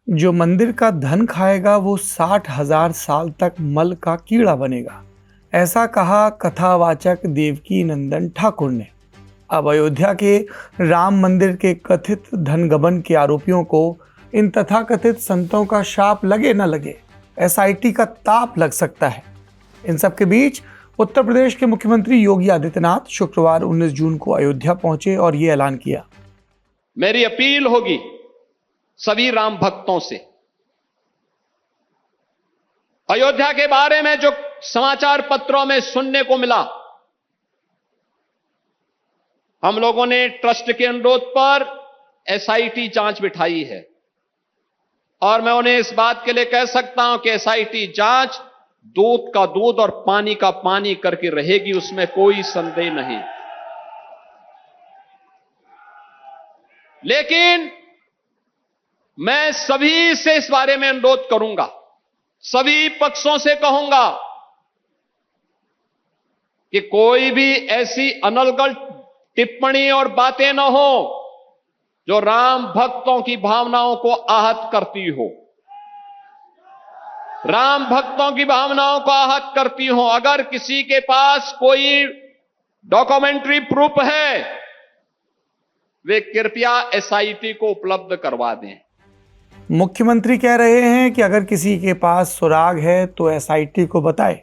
जो मंदिर का धन खाएगा वो 60,000 साल तक मल का कीड़ा बनेगा, ऐसा कहा कथावाचक देवकी नंदन ठाकुर ने। अब अयोध्या के राम मंदिर के कथित धन गबन के आरोपियों को इन तथाकथित संतों का शाप लगे न लगे, एसआईटी का ताप लग सकता है। इन सब के बीच उत्तर प्रदेश के मुख्यमंत्री योगी आदित्यनाथ शुक्रवार 19 जून को अयोध्या पहुंचे और ये ऐलान किया। मेरी अपील होगी सभी राम भक्तों से, अयोध्या के बारे में जो समाचार पत्रों में सुनने को मिला, हम लोगों ने ट्रस्ट के अनुरोध पर एसआईटी जांच बिठाई है और मैं उन्हें इस बात के लिए कह सकता हूं कि एसआईटी जांच दूध का दूध और पानी का पानी करके रहेगी, उसमें कोई संदेह नहीं। लेकिन मैं सभी से इस बारे में अनुरोध करूंगा, सभी पक्षों से कहूंगा कि कोई भी ऐसी अनर्गल टिप्पणी और बातें न हो जो राम भक्तों की भावनाओं को आहत करती हो, राम भक्तों की भावनाओं को आहत करती हो। अगर किसी के पास कोई डॉक्यूमेंट्री प्रूफ है, वे कृपया एसआईटी को उपलब्ध करवा दें। मुख्यमंत्री कह रहे हैं कि अगर किसी के पास सुराग है तो एसआईटी को बताए।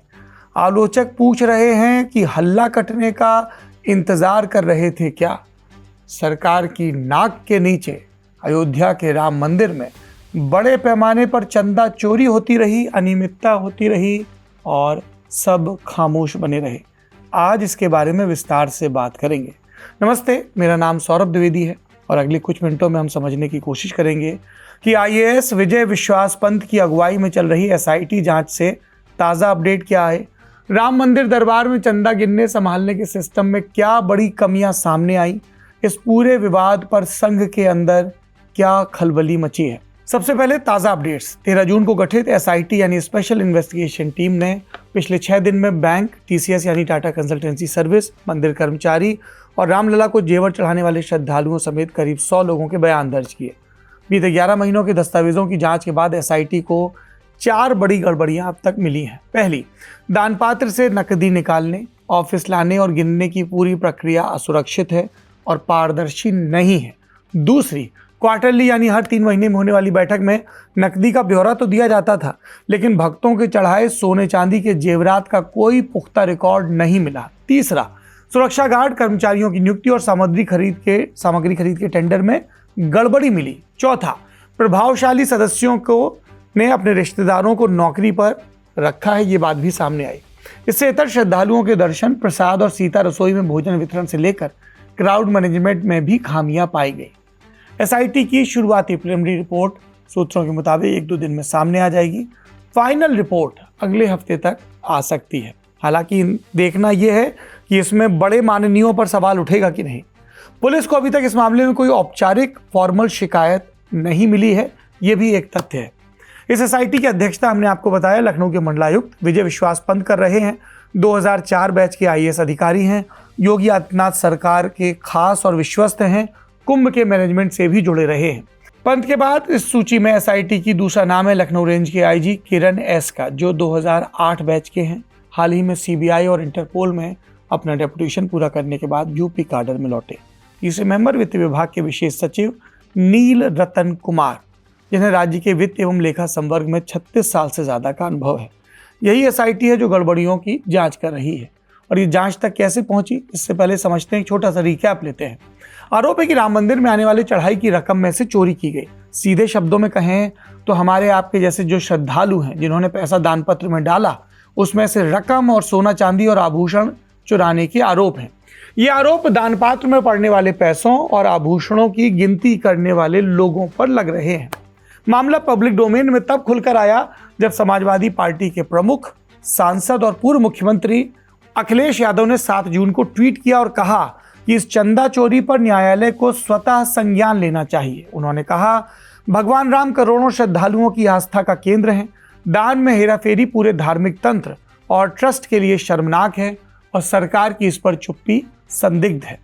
आलोचक पूछ रहे हैं कि हल्ला कटने का इंतजार कर रहे थे क्या? सरकार की नाक के नीचे अयोध्या के राम मंदिर में बड़े पैमाने पर चंदा चोरी होती रही, अनियमितता होती रही और सब खामोश बने रहे। आज इसके बारे में विस्तार से बात करेंगे। नमस्ते, मेरा नाम सौरभ द्विवेदी है और अगले कुछ मिनटों में हम समझने की कोशिश करेंगे कि आईएएस विजय विश्वास पंत की अगुवाई में चल रही एसआईटी जांच से ताज़ा अपडेट क्या है, राम मंदिर दरबार में चंदा गिनने संभालने के सिस्टम में क्या बड़ी कमियां सामने आई, इस पूरे विवाद पर संघ के अंदर क्या खलबली मची है। सबसे पहले ताज़ा अपडेट्स। 13 जून को गठित एसआईटी यानी स्पेशल इन्वेस्टिगेशन टीम ने पिछले 6 दिन में बैंक, टीसीएस यानी टाटा कंसल्टेंसी सर्विस, मंदिर कर्मचारी और रामलला को जेवर चढ़ाने वाले श्रद्धालुओं समेत करीब 100 लोगों के बयान दर्ज किए। बीते 11 महीनों के दस्तावेजों की जांच के बाद एसआईटी को 4 बड़ी गड़बड़ियां अब तक मिली हैं। पहली, दानपात्र से नकदी निकालने, ऑफिस लाने और गिनने की पूरी प्रक्रिया असुरक्षित है और पारदर्शी नहीं है। दूसरी, क्वार्टरली यानी हर 3 महीने में होने वाली बैठक में नकदी का ब्यौरा तो दिया जाता था, लेकिन भक्तों के चढ़ाए सोने चांदी के जेवरात का कोई पुख्ता रिकॉर्ड नहीं मिला। तीसरा, सुरक्षा गार्ड कर्मचारियों की नियुक्ति और सामग्री खरीद के टेंडर में गड़बड़ी मिली। चौथा, प्रभावशाली सदस्यों को ने अपने रिश्तेदारों को नौकरी पर रखा है, ये बात भी सामने आई। इससे इतर श्रद्धालुओं के दर्शन, प्रसाद और सीता रसोई में भोजन वितरण से लेकर क्राउड मैनेजमेंट में भी खामियां पाई गई। एसआईटी की शुरुआती प्रिलिमिनरी रिपोर्ट सूत्रों के मुताबिक 1-2 दिन में सामने आ जाएगी। फाइनल रिपोर्ट अगले हफ्ते तक आ सकती है। हालांकि देखना यह है कि इसमें बड़े माननीयों पर सवाल उठेगा कि नहीं। पुलिस को अभी तक इस मामले में कोई औपचारिक फॉर्मल शिकायत नहीं मिली है, ये भी एक तथ्य है। इस एसआईटी की अध्यक्षता हमने आपको बताया लखनऊ के मंडलायुक्त विजय विश्वास पंत कर रहे हैं। 2004 बैच के आईएएस अधिकारी हैं, योगी आदित्यनाथ सरकार के खास और विश्वस्त हैं, कुंभ के मैनेजमेंट से भी जुड़े रहे हैं। पंत के बाद इस सूची में एसआईटी की दूसरा नाम है लखनऊ रेंज के आईजी किरण एस का, जो 2008 बैच के हैं। हाल ही में सीबीआई और इंटरपोल में अपना डेपुटेशन पूरा करने के बाद यूपी काडर में लौटे। तीसरे मेंबर वित्त विभाग के विशेष सचिव नील रतन कुमार, जिन्हें राज्य के वित्त एवं लेखा संवर्ग में 36 साल से ज्यादा का अनुभव है। यही एसआईटी है जो गड़बड़ियों की जांच कर रही है। और ये जांच तक कैसे पहुंची, इससे पहले समझते हैं, एक छोटा सा रिकैप लेते हैं। आरोप है कि राम मंदिर में आने वाले चढ़ाई की रकम में से चोरी की गई। सीधे शब्दों में कहें तो हमारे आपके जैसे जो श्रद्धालु हैं, जिन्होंने पैसा दान पत्र में डाला, उसमें से रकम और सोना चांदी और आभूषण चुराने के आरोप हैं। ये आरोप दान पात्र में पड़ने वाले पैसों और आभूषणों की गिनती करने वाले लोगों पर लग रहे हैं। मामला पब्लिक डोमेन में तब खुलकर आया जब समाजवादी पार्टी के प्रमुख, सांसद और पूर्व मुख्यमंत्री अखिलेश यादव ने 7 जून को ट्वीट किया और कहा कि इस चंदा चोरी पर न्यायालय को स्वतः संज्ञान लेना चाहिए। उन्होंने कहा, भगवान राम करोड़ों श्रद्धालुओं की आस्था का केंद्र हैं। दान में हेराफेरी पूरे धार्मिक तंत्र और ट्रस्ट के लिए शर्मनाक है और सरकार की इस पर चुप्पी संदिग्ध है।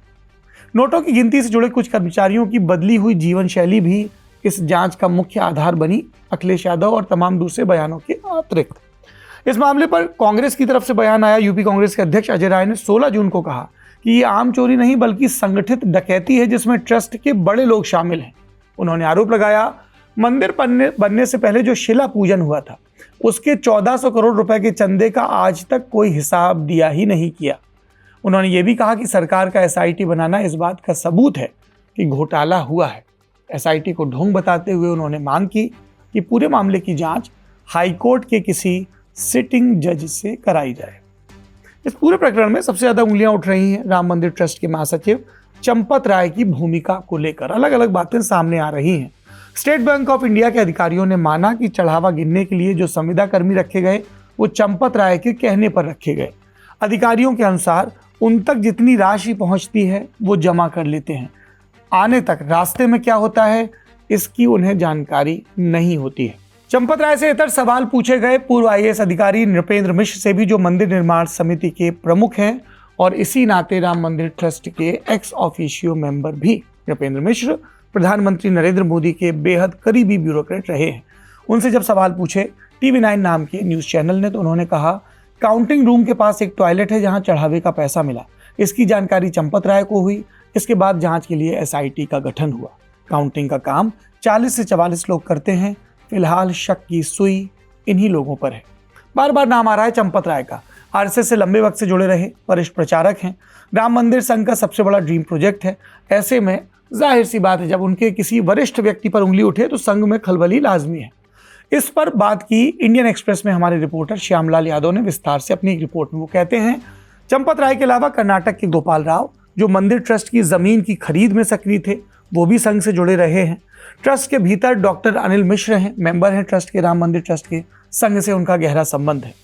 नोटों की गिनती से जुड़े कुछ कर्मचारियों की बदली हुई जीवन शैली भी इस जांच का मुख्य आधार बनी अखिलेश यादव और तमाम दूसरे बयानों के अतिरिक्त। इस मामले पर कांग्रेस की तरफ से बयान आया। यूपी कांग्रेस के अध्यक्ष अजय राय ने 16 जून को कहा कि ये आम चोरी नहीं बल्कि संगठित डकैती है जिसमें ट्रस्ट के बड़े लोग शामिल हैं। उन्होंने आरोप लगाया मंदिर बनने से पहले जो शिला पूजन हुआ था उसके 1400 करोड़ रुपए के चंदे का आज तक कोई हिसाब दिया ही नहीं किया। उन्होंने ये भी कहा कि सरकार का एसआईटी बनाना इस बात का सबूत है कि घोटाला हुआ है। एसआईटी को ढोंग बताते हुए उन्होंने मांग की कि पूरे मामले की जांच हाईकोर्ट के किसी सिटिंग जज से कराई जाए। इस पूरे प्रकरण में सबसे ज्यादा उंगलियां उठ रही हैं राम मंदिर ट्रस्ट के महासचिव चंपत राय की भूमिका को लेकर। अलग अलग बातें सामने आ रही हैं। स्टेट बैंक ऑफ इंडिया के अधिकारियों ने माना कि चढ़ावा गिनने के लिए जो संविदा कर्मी रखे गए वो चंपत राय के कहने पर रखे गए। अधिकारियों के अनुसार उन तक जितनी राशि पहुंचती है वो जमा कर लेते हैं। आने तक रास्ते में क्या होता है इसकी उन्हें जानकारी नहीं होती है। चंपत राय से इतर सवाल पूछे गए पूर्व आईएएस अधिकारी नृपेंद्र मिश्र से भी, जो मंदिर निर्माण समिति के प्रमुख हैं और इसी नाते राम मंदिर ट्रस्ट के एक्स ऑफिशियो मेंबर भी। नृपेंद्र मिश्र प्रधानमंत्री नरेंद्र मोदी के बेहद करीबी ब्यूरोक्रेट रहे हैं। उनसे जब सवाल पूछे TV9 नाम के न्यूज चैनल ने तो उन्होंने कहा काउंटिंग रूम के पास एक टॉयलेट है जहां चढ़ावे का पैसा मिला। इसकी जानकारी चंपत राय को हुई। इसके बाद जांच के लिए एसआईटी का गठन हुआ। काउंटिंग का काम 40 से 44 लोग करते हैं। फिलहाल शक की सुई इन्हीं लोगों पर है। बार बार नाम आ रहा है चंपत राय का। आरएसएस से लंबे वक्त से जुड़े रहे वरिष्ठ प्रचारक हैं। राम मंदिर संघ का सबसे बड़ा ड्रीम प्रोजेक्ट है। ऐसे में जाहिर सी बात है जब उनके किसी वरिष्ठ व्यक्ति पर उंगली उठे तो संघ में खलबली लाजमी है। इस पर बात की इंडियन एक्सप्रेस में हमारे रिपोर्टर श्यामलाल यादव ने विस्तार से अपनी एक रिपोर्ट में। वो कहते हैं चंपत राय के अलावा कर्नाटक के गोपाल राव, जो मंदिर ट्रस्ट की जमीन की खरीद में सक्रिय थे, वो भी संघ से जुड़े रहे हैं। ट्रस्ट के भीतर डॉक्टर अनिल मिश्र हैं, मेंबर हैं ट्रस्ट के, राम मंदिर ट्रस्ट के। संघ से उनका गहरा संबंध है।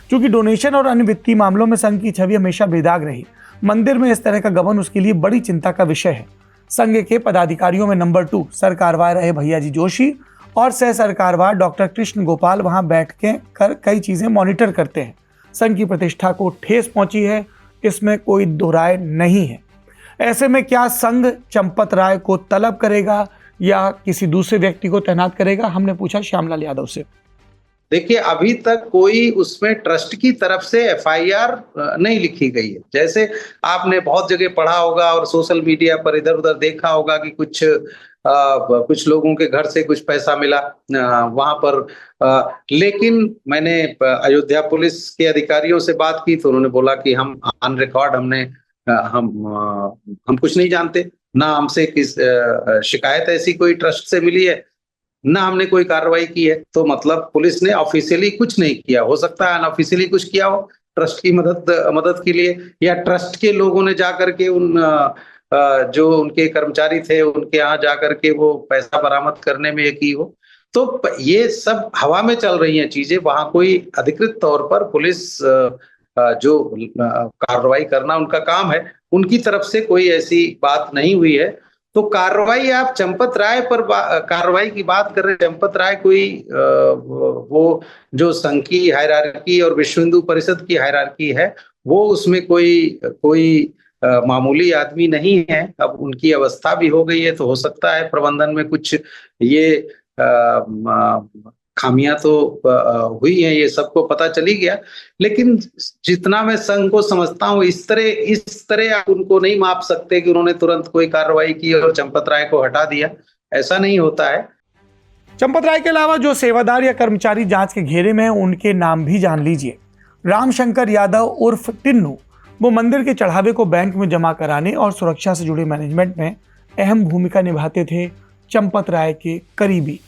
क्योंकि डोनेशन और अन्य वित्तीय मामलों में संघ की छवि हमेशा बेदाग रही। मंदिर में इस तरह का गबन उसके लिए बड़ी चिंता का विषय है। संघ के पदाधिकारियों में नंबर 2 सरकारवार रहे भैयाजी जोशी और सह सरकारवार डॉक्टर कृष्ण गोपाल वहां बैठ के कर कई चीजें मॉनिटर करते हैं। संघ की प्रतिष्ठा को ठेस पहुंची है, इसमें कोई दो राय नहीं है। ऐसे में क्या संघ चंपत राय को तलब करेगा या किसी दूसरे व्यक्ति को तैनात करेगा? हमने पूछा श्यामलाल यादव से। देखिए, अभी तक कोई उसमें ट्रस्ट की तरफ से एफआईआर नहीं लिखी गई है। जैसे आपने बहुत जगह पढ़ा होगा और सोशल मीडिया पर इधर उधर देखा होगा कि कुछ लोगों के घर से कुछ पैसा मिला वहां पर। लेकिन मैंने अयोध्या पुलिस के अधिकारियों से बात की तो उन्होंने बोला कि हम ऑन रिकॉर्ड हम कुछ नहीं जानते, ना हमसे किस शिकायत ऐसी कोई ट्रस्ट से मिली है, ना हमने कोई कार्रवाई की है। तो मतलब पुलिस ने ऑफिशियली कुछ नहीं किया। हो सकता है अनऑफिशियली कुछ किया हो ट्रस्ट की मदद के लिए, या ट्रस्ट के लोगों ने जाकर के उन जो उनके कर्मचारी थे उनके यहाँ जाकर के वो पैसा बरामद करने में की हो। तो ये सब हवा में चल रही हैं चीजें। वहां कोई अधिकृत तौर पर पुलिस जो कार्रवाई करना उनका काम है, उनकी तरफ से कोई ऐसी बात नहीं हुई है। तो कार्रवाई, आप चंपत राय पर कार्रवाई की बात कर रहे हैं। चंपत राय कोई वो जो संघ की हायरार्की और विश्व हिंदू परिषद की हायरार्की है, वो उसमें कोई मामूली आदमी नहीं है। अब उनकी अवस्था भी हो गई है तो हो सकता है प्रबंधन में कुछ ये खामियां तो हुई हैं, ये सबको पता चली गया। लेकिन जितना मैं संघ को समझता हूँ, इस तरह आप उनको नहीं माप सकते कि उन्होंने तुरंत कोई कार्रवाई की और चंपत राय को हटा दिया। ऐसा नहीं होता है। चंपत राय के अलावा जो सेवादार या कर्मचारी जांच के घेरे में हैं, उनके नाम भी जान लीजिए। रामशंकर यादव उर्फ टिन्नू, वो मंदिर के चढ़ावे को बैंक में जमा कराने और सुरक्षा से जुड़े मैनेजमेंट में अहम भूमिका निभाते थे। चंपत राय के करीबी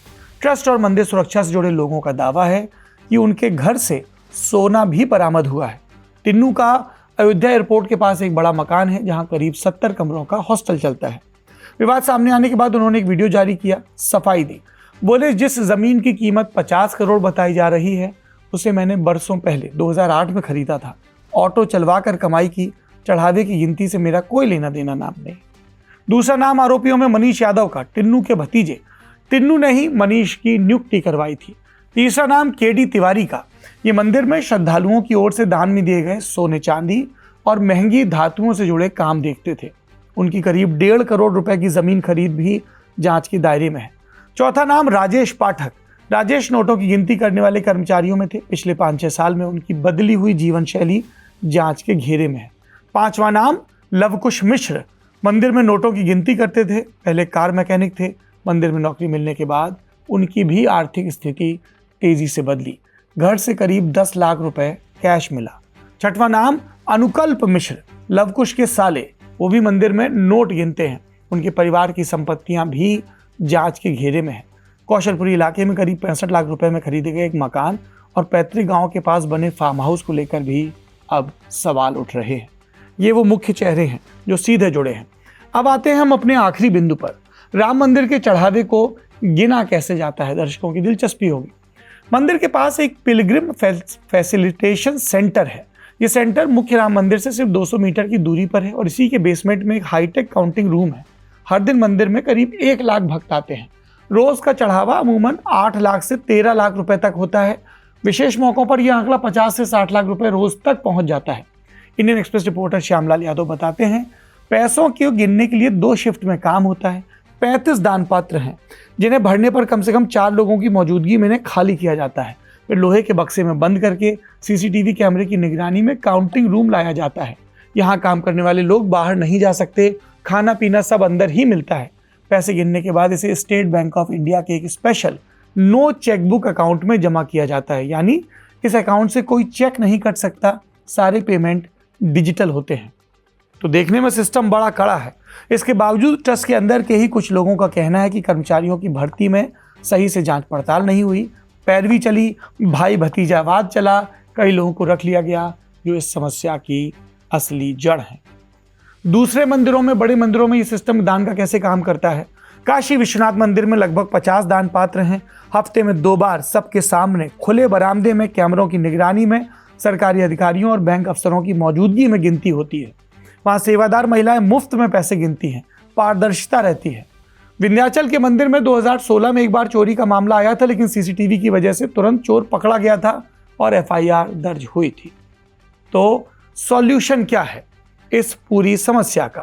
ट्रस्ट और मंदिर सुरक्षा से जुड़े लोगों का दावा है कि उनके घर से सोना भी बरामद हुआ है। टिन्नू का अयोध्या एयरपोर्ट के पास एक बड़ा मकान है जहां करीब 70 कमरों का हॉस्टल चलता है। विवाद सामने आने के बाद उन्होंने एक वीडियो जारी किया, सफाई दी। बोले जिस जमीन की कीमत 50 करोड़ बताई जा रही है उसे मैंने बरसों पहले 2008 में खरीदा था। ऑटो चलवा कर कमाई की, चढ़ावे की गिनती से मेरा कोई लेना देना नाम नहीं। दूसरा नाम आरोपियों में मनीष यादव का, टिन्नू के भतीजे। टिन्नू ने ही मनीष की नियुक्ति करवाई थी। तीसरा नाम केडी तिवारी का, ये मंदिर में श्रद्धालुओं की ओर से दान में दिए गए सोने चांदी और महंगी धातुओं से जुड़े काम देखते थे। उनकी करीब 1.5 करोड़ रुपए की जमीन खरीद भी जांच के दायरे में है। चौथा नाम राजेश पाठक। राजेश नोटों की गिनती करने वाले कर्मचारियों में थे। पिछले 5-6 साल में उनकी बदली हुई जीवन शैली जांच के घेरे में है। पांचवा नाम लवकुश मिश्र। मंदिर में नोटों की गिनती करते थे, पहले कार मैकेनिक थे। मंदिर में नौकरी मिलने के बाद उनकी भी आर्थिक स्थिति तेजी से बदली। घर से करीब 10 लाख रुपए कैश मिला। छठवां नाम अनुकल्प मिश्र, लवकुश के साले, वो भी मंदिर में नोट गिनते हैं। उनके परिवार की संपत्तियां भी जांच के घेरे में है। कौशलपुरी इलाके में करीब 65 लाख रुपए में खरीदे गए एक मकान और पैतृक गांव के पास बने फार्म हाउस को लेकर भी अब सवाल उठ रहे हैं। ये वो मुख्य चेहरे हैं जो सीधे जुड़े हैं। अब आते हैं हम अपने आखिरी बिंदु पर। राम मंदिर के चढ़ावे को गिना कैसे जाता है, दर्शकों की दिलचस्पी होगी। मंदिर के पास एक पिलग्रिम फैसिलिटेशन सेंटर है। ये सेंटर मुख्य राम मंदिर से सिर्फ 200 मीटर की दूरी पर है और इसी के बेसमेंट में एक हाईटेक काउंटिंग रूम है। हर दिन मंदिर में करीब 1 लाख भक्त आते हैं। रोज का चढ़ावा अमूमन 8 लाख से 13 लाख रुपए तक होता है। विशेष मौकों पर यह आंकड़ा 50 से 60 लाख रुपए रोज तक पहुंच जाता है। Indian express reporter Shyamlal Yadav बताते हैं, पैसों को गिनने के लिए 2 शिफ्ट में काम होता है। 35 दान पात्र हैं जिन्हें भरने पर कम से कम 4 लोगों की मौजूदगी में इन्हें खाली किया जाता है। फिर लोहे के बक्से में बंद करके सीसीटीवी कैमरे की निगरानी में काउंटिंग रूम लाया जाता है। यहाँ काम करने वाले लोग बाहर नहीं जा सकते, खाना पीना सब अंदर ही मिलता है। पैसे गिनने के बाद इसे स्टेट बैंक ऑफ इंडिया के एक स्पेशल नो चेकबुक अकाउंट में जमा किया जाता है, यानी इस अकाउंट से कोई चेक नहीं कट सकता। सारे पेमेंट डिजिटल होते हैं। तो देखने में सिस्टम बड़ा कड़ा है। इसके बावजूद ट्रस्ट के अंदर के ही कुछ लोगों का कहना है कि कर्मचारियों की भर्ती में सही से जांच पड़ताल नहीं हुई, पैरवी चली, भाई भतीजावाद चला, कई लोगों को रख लिया गया, जो इस समस्या की असली जड़ है। दूसरे मंदिरों में, बड़े मंदिरों में ये सिस्टम दान का कैसे काम करता है? काशी विश्वनाथ मंदिर में लगभग 50 दान पात्र हैं। हफ्ते में 2 बार सबके सामने खुले बरामदे में कैमरों की निगरानी में सरकारी अधिकारियों और बैंक अफसरों की मौजूदगी में गिनती होती है। वहाँ सेवादार महिलाएं मुफ्त में पैसे गिनती हैं, पारदर्शिता रहती है। विंध्याचल के मंदिर में 2016 में एक बार चोरी का मामला आया था, लेकिन सीसीटीवी की वजह से तुरंत चोर पकड़ा गया था और एफआईआर दर्ज हुई थी। तो सॉल्यूशन क्या है इस पूरी समस्या का?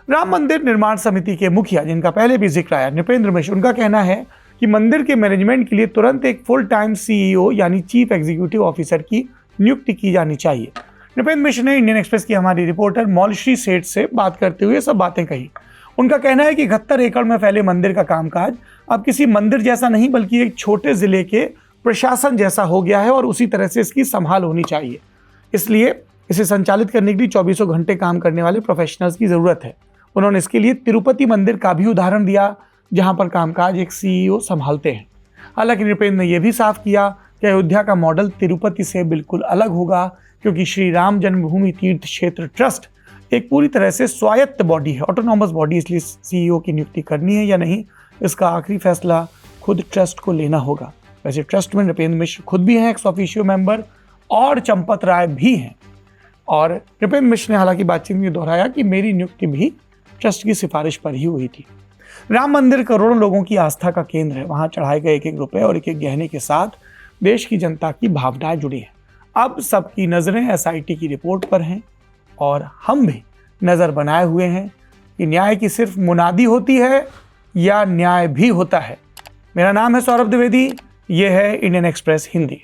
राम मंदिर निर्माण समिति के मुखिया, जिनका पहले भी जिक्र आया, नृपेंद्र मिश्र, उनका कहना है कि मंदिर के मैनेजमेंट के लिए तुरंत एक फुल टाइम सीईओ यानी चीफ एग्जीक्यूटिव ऑफिसर की नियुक्ति की जानी चाहिए। नृपेंद्र मिश्र ने इंडियन एक्सप्रेस की हमारी रिपोर्टर मौलश्री सेठ से बात करते हुए सब बातें कही। उनका कहना है कि 71 एकड़ में फैले मंदिर का कामकाज अब किसी मंदिर जैसा नहीं बल्कि एक छोटे जिले के प्रशासन जैसा हो गया है और उसी तरह से इसकी संभाल होनी चाहिए। इसलिए इसे संचालित करने के लिए 24 घंटे काम करने वाले प्रोफेशनल्स की जरूरत है। उन्होंने इसके लिए तिरुपति मंदिर का भी उदाहरण दिया, जहां पर कामकाज एक सीईओ संभालते हैं। हालांकि नृपेंद्र ने यह भी साफ किया कि अयोध्या का मॉडल तिरुपति से बिल्कुल अलग होगा, क्योंकि श्री राम जन्मभूमि तीर्थ क्षेत्र ट्रस्ट एक पूरी तरह से स्वायत्त बॉडी है, ऑटोनॉमस बॉडी। इसलिए सीईओ की नियुक्ति करनी है या नहीं, इसका आखिरी फैसला खुद ट्रस्ट को लेना होगा। वैसे ट्रस्ट में नृपेंद्र मिश्र खुद भी हैं एक्स ऑफिशियो मेंबर और चंपत राय भी हैं। और नृपेंद्र मिश्र ने हालांकि बातचीत में दोहराया कि मेरी नियुक्ति भी ट्रस्ट की सिफारिश पर ही हुई थी। राम मंदिर करोड़ों लोगों की आस्था का केंद्र है। वहां चढ़ाए गए 1-1 रुपए और 1-1 गहने के साथ देश की जनता की भावनाएं जुड़ी हैं। अब सबकी नजरें एसआईटी की रिपोर्ट पर हैं और हम भी नजर बनाए हुए हैं कि न्याय की सिर्फ मुनादी होती है या न्याय भी होता है। मेरा नाम है सौरभ द्विवेदी, ये है इंडियन एक्सप्रेस हिंदी।